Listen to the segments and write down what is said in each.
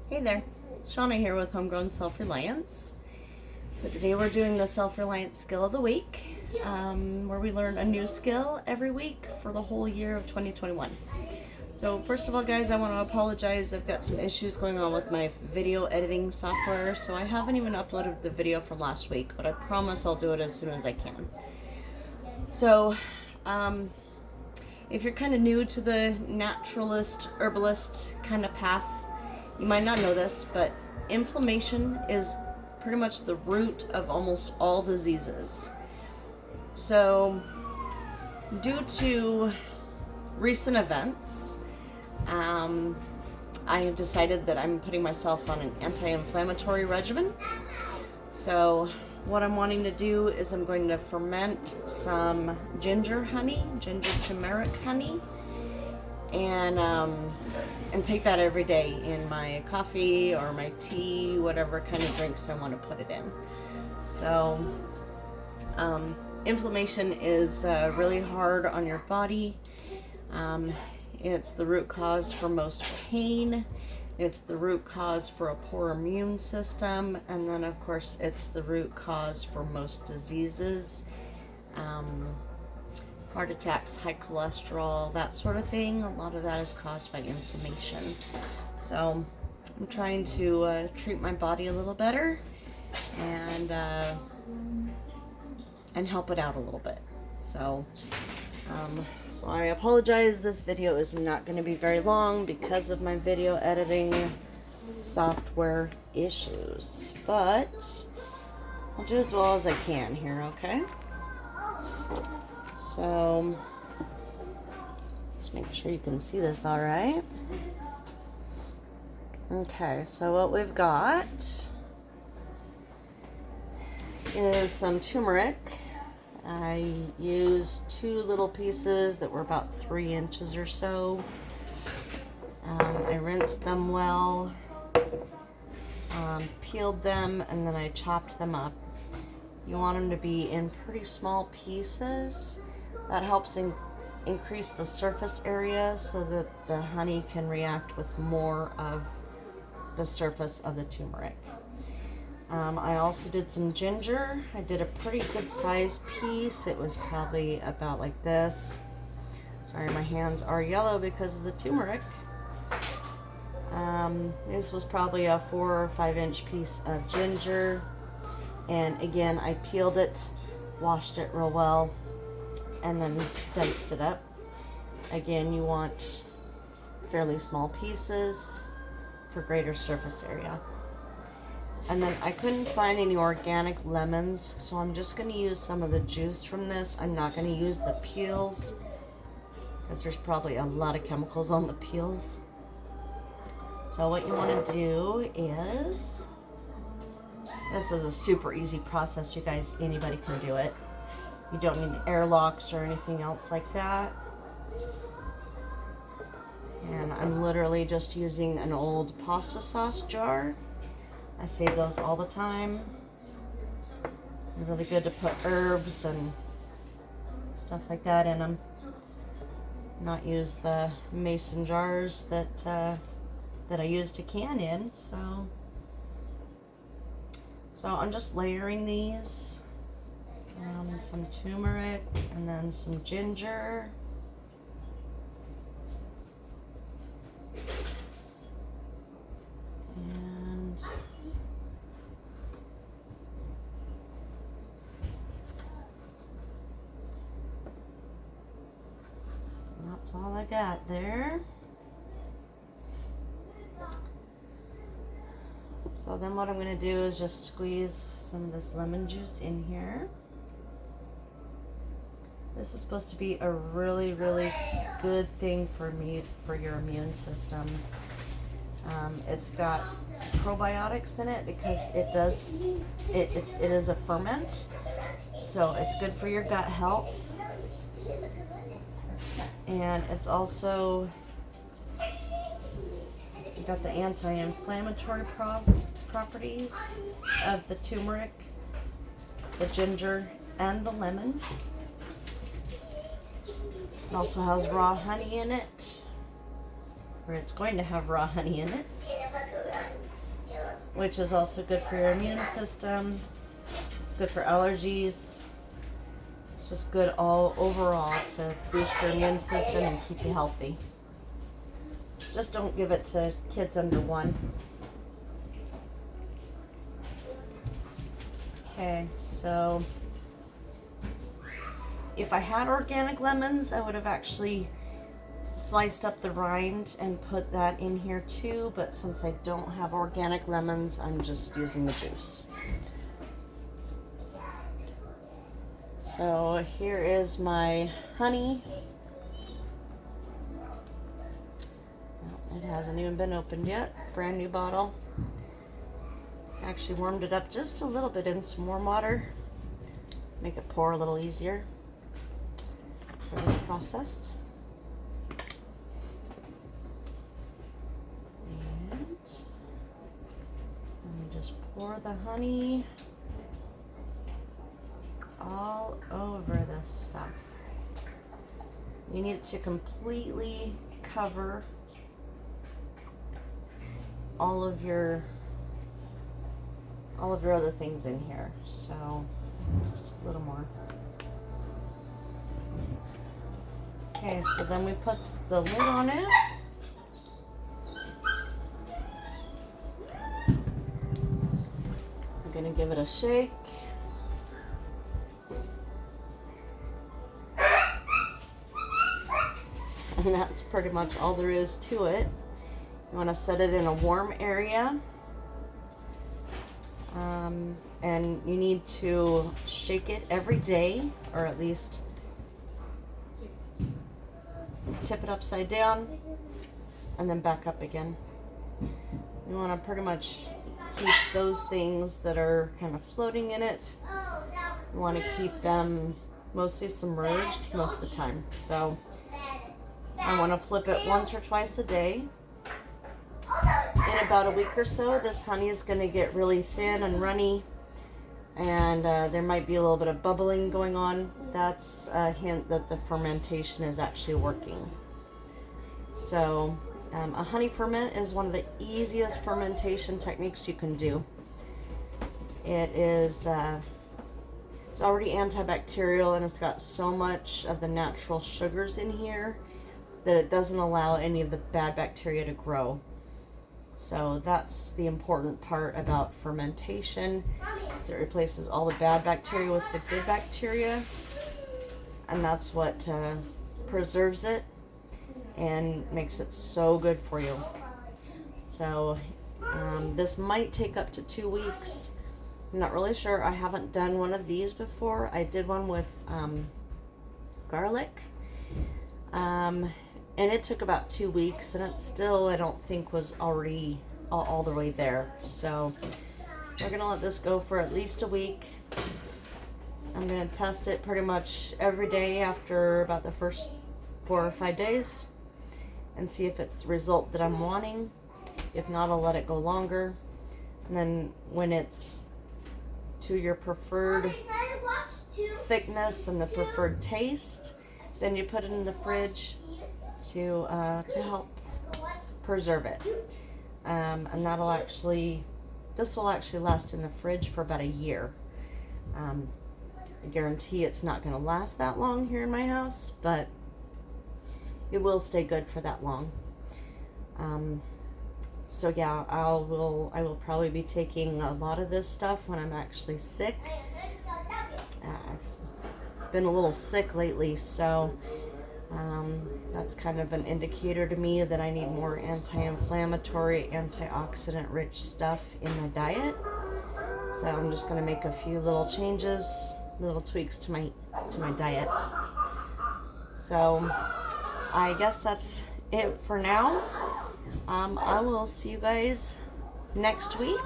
Hey there, Shauna here with Homegrown Self Reliance. So today we're doing the Self Reliant Skill of the Week, where we learn a new skill every week for the whole year of 2021. So first of all, guys, I want to apologize. I've got some issues going on with my video editing software, so I haven't even uploaded the video from last week, but I promise I'll do it as soon as I can. So, if you're kind of new to the naturalist, herbalist kind of path, you might not know this, but inflammation is pretty much the root of almost all diseases. So, due to recent events, I have decided that I'm putting myself on an anti-inflammatory regimen. So, what I'm wanting to do is I'm going to ferment some ginger turmeric honey, and take that every day in my coffee or my tea, whatever kind of drinks I want to put it in. So, inflammation is really hard on your body. It's the root cause for most pain. It's the root cause for a poor immune system, and then of course it's the root cause for most diseases. Heart attacks, high cholesterol, that sort of thing. A lot of that is caused by inflammation. So I'm trying to treat my body a little better and help it out a little bit. So I apologize. This video is not going to be very long because of my video editing software issues, but I'll do as well as I can here, okay? So, let's make sure you can see this all right. Okay, so what we've got is some turmeric. I used 2 little pieces that were about 3 inches or so. I rinsed them well, peeled them, and then I chopped them up. You want them to be in pretty small pieces. That helps increase the surface area so that the honey can react with more of the surface of the turmeric. I also did some ginger. I did a pretty good size piece. It was probably about like this. Sorry, my hands are yellow because of the turmeric. This was probably a 4 or 5 inch piece of ginger. And again, I peeled it, washed it real well, and then diced it up. Again, you want fairly small pieces for greater surface area. And then I couldn't find any organic lemons, so I'm just going to use some of the juice from this. I'm not going to use the peels because there's probably a lot of chemicals on the peels. So what you want to do is, this is a super easy process, you guys. Anybody can do it. You don't need airlocks or anything else like that. And I'm literally just using an old pasta sauce jar. I save those all the time. They're really good to put herbs and stuff like that in them. Not use the mason jars that I use to can in. So I'm just layering these. Some turmeric and then some ginger. And that's all I got there. So then what I'm going to do is just squeeze some of this lemon juice in here. This is supposed to be a really, really good thing for your immune system. It's got probiotics in it because it is a ferment. So it's good for your gut health. And it's also got the anti-inflammatory properties of the turmeric, the ginger, and the lemon. It also has raw honey in it, or it's going to have raw honey in it. which is also good for your immune system. It's good for allergies. It's just good all overall to boost your immune system and keep you healthy. Just don't give it to kids under 1. Okay, so if I had organic lemons, I would have actually sliced up the rind and put that in here too, but since I don't have organic lemons, I'm just using the juice. So here is my honey. It hasn't even been opened yet. Brand new bottle. Actually warmed it up just a little bit in some warm water. Make it pour a little easier for this process. And let me just pour the honey all over this stuff. You need it to completely cover all of your other things in here. So just a little more. Okay, so then we put the lid on it. I'm gonna give it a shake. And that's pretty much all there is to it. You want to set it in a warm area. And you need to shake it every day, or at least tip it upside down and then back up again. You want to pretty much keep those things that are kind of floating in it. You want to keep them mostly submerged most of the time. So I want to flip it once or twice a day. In about a week or so, this honey is going to get really thin and runny, and there might be a little bit of bubbling going on. That's a hint that the fermentation is actually working. So a honey ferment is one of the easiest fermentation techniques you can do. It is it's already antibacterial, and it's got so much of the natural sugars in here that it doesn't allow any of the bad bacteria to grow. So that's the important part about fermentation. Is it replaces all the bad bacteria with the good bacteria, and that's what preserves it and makes it so good for you. So this might take up to 2 weeks. I'm not really sure. I haven't done one of these before. I did one with garlic. And it took about 2 weeks, and it still, I don't think, was already all the way there. So we're gonna let this go for at least a week. I'm gonna test it pretty much every day after about the first 4 or 5 days and see if it's the result that I'm wanting. If not, I'll let it go longer. And then when it's to your preferred thickness and the preferred taste, then you put it in the fridge to help preserve it, and this will actually last in the fridge for about a year. I guarantee it's not going to last that long here in my house, but it will stay good for that long. So yeah, I will probably be taking a lot of this stuff when I'm actually sick. I've been a little sick lately, so that's kind of an indicator to me that I need more anti-inflammatory, antioxidant rich stuff in my diet. So I'm just going to make a few little changes, little tweaks to my diet. So I guess that's it for now. I will see you guys next week.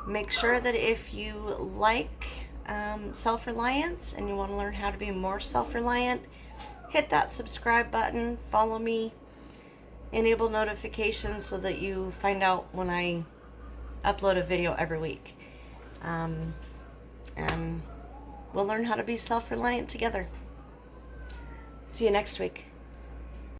Make sure that if you like self-reliance and you want to learn how to be more self-reliant, hit that subscribe button, follow me, enable notifications so that you find out when I upload a video every week. And we'll learn how to be self-reliant together. See you next week.